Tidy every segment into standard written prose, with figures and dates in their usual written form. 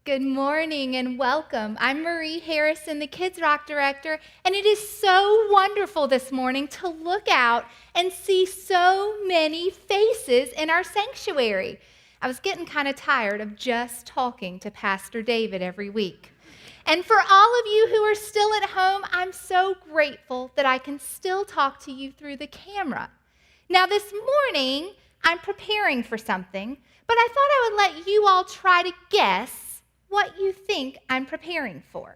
Good morning and welcome. I'm Marie Harrison, the Kids Rock Director, and it is so wonderful this morning to look out and see so many faces in our sanctuary. I was getting kind of tired of just talking to Pastor David every week. And for all of you who are still at home, I'm so grateful that I can still talk to you through the camera. Now this morning, I'm preparing for something, but I thought I would let you all try to guess what you think I'm preparing for.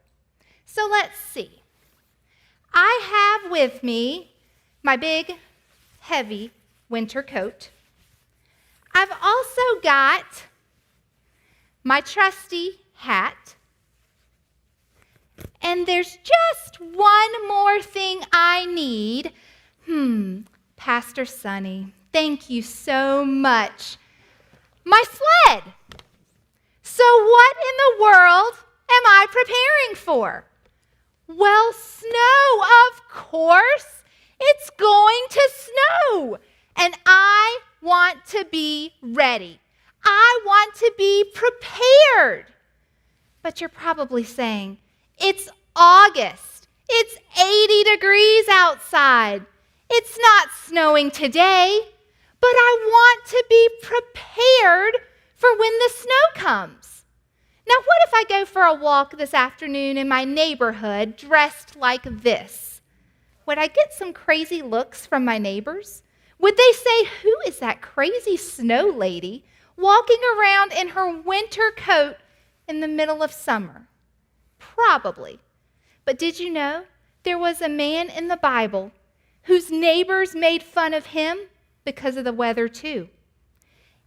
So let's see. I have with me my big, heavy winter coat. I've also got my trusty hat. And there's just one more thing I need. Pastor Sonny, thank you so much. My sled. So what in the world am I preparing for? Well, snow, of course. It's going to snow. And I want to be ready. I want to be prepared. But you're probably saying, it's August. It's 80 degrees outside. It's not snowing today, but I want to be prepared for when the snow comes. Now, what if I go for a walk this afternoon in my neighborhood dressed like this? Would I get some crazy looks from my neighbors? Would they say, who is that crazy snow lady walking around in her winter coat in the middle of summer? Probably. But did you know there was a man in the Bible whose neighbors made fun of him because of the weather too?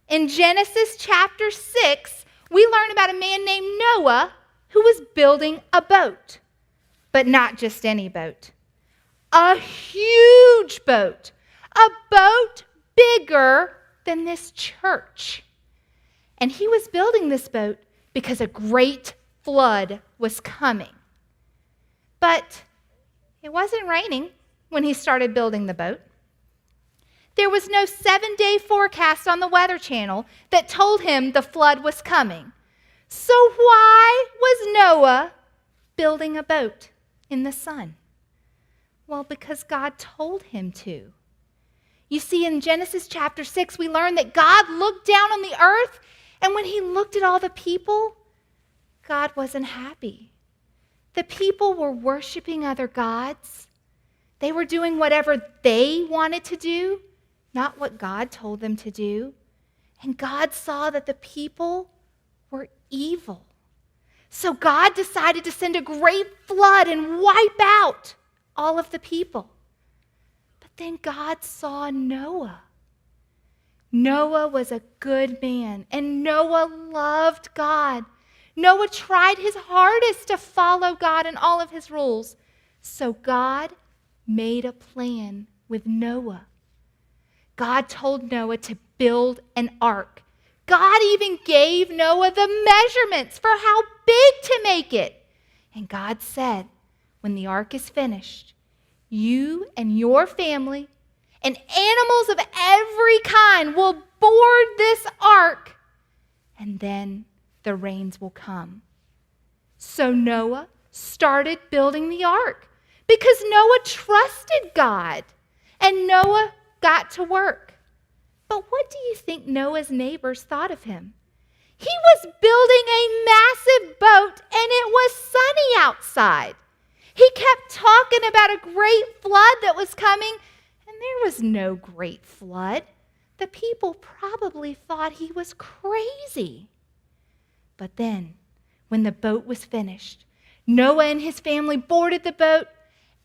In Genesis chapter 6, we learn about a man named Noah who was building a boat. But not just any boat. A huge boat. A boat bigger than this church. And he was building this boat because a great flood was coming. But it wasn't raining when he started building the boat. There was no 7-day forecast on the Weather Channel that told him the flood was coming. So why was Noah building a boat in the sun? Well, because God told him to. You see, in Genesis chapter 6, we learn that God looked down on the earth, and when he looked at all the people, God wasn't happy. The people were worshiping other gods. They were doing whatever they wanted to do, not what God told them to do. And God saw that the people were evil. So God decided to send a great flood and wipe out all of the people. But then God saw Noah. Noah was a good man, and Noah loved God. Noah tried his hardest to follow God and all of his rules. So God made a plan with Noah. God told Noah to build an ark. God even gave Noah the measurements for how big to make it. And God said, when the ark is finished, you and your family and animals of every kind will board this ark, and then the rains will come. So Noah started building the ark because Noah trusted God, and Noah got to work. But what do you think Noah's neighbors thought of him? He was building a massive boat, and it was sunny outside. He kept talking about a great flood that was coming, and there was no great flood. The people probably thought he was crazy. But then, when the boat was finished, Noah and his family boarded the boat.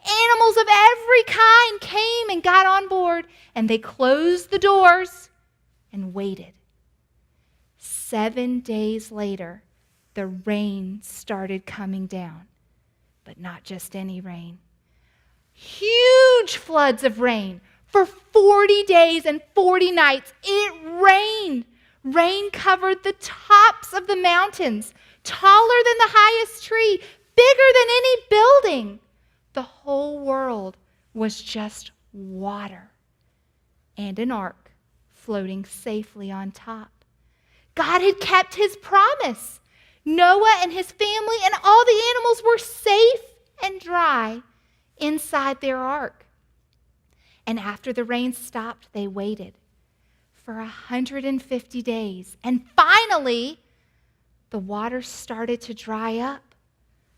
Animals of every kind came and got on board, and they closed the doors and waited. 7 days later, the rain started coming down, but not just any rain. Huge floods of rain. For 40 days and 40 nights, it rained. Rain covered the tops of the mountains, taller than the highest tree, bigger than any building. The whole world was just water and an ark floating safely on top. God had kept his promise. Noah and his family and all the animals were safe and dry inside their ark. And after the rain stopped, they waited for 150 days. And finally, the water started to dry up.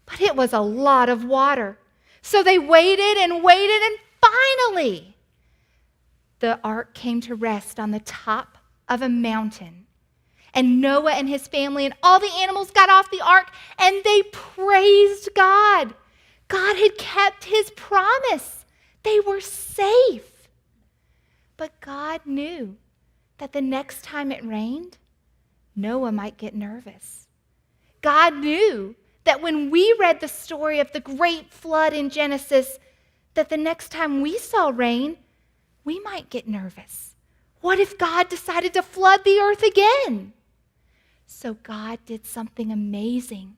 But it was a lot of water. So they waited and waited, and finally, the ark came to rest on the top of a mountain. And Noah and his family and all the animals got off the ark, and they praised God. God had kept his promise. They were safe. But God knew that the next time it rained, Noah might get nervous. God knew that when we read the story of the great flood in Genesis, that the next time we saw rain, we might get nervous. What if God decided to flood the earth again? So God did something amazing.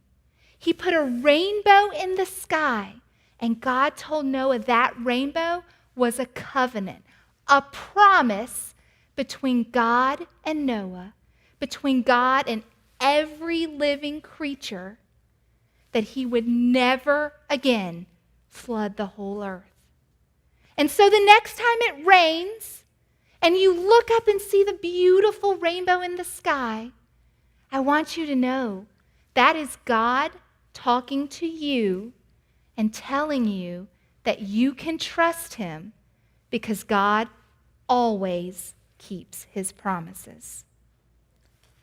He put a rainbow in the sky, and God told Noah that rainbow was a covenant, a promise between God and Noah, between God and every living creature, that he would never again flood the whole earth. And so the next time it rains and you look up and see the beautiful rainbow in the sky, I want you to know that is God talking to you and telling you that you can trust him because God always keeps his promises.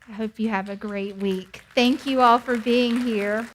I hope you have a great week. Thank you all for being here.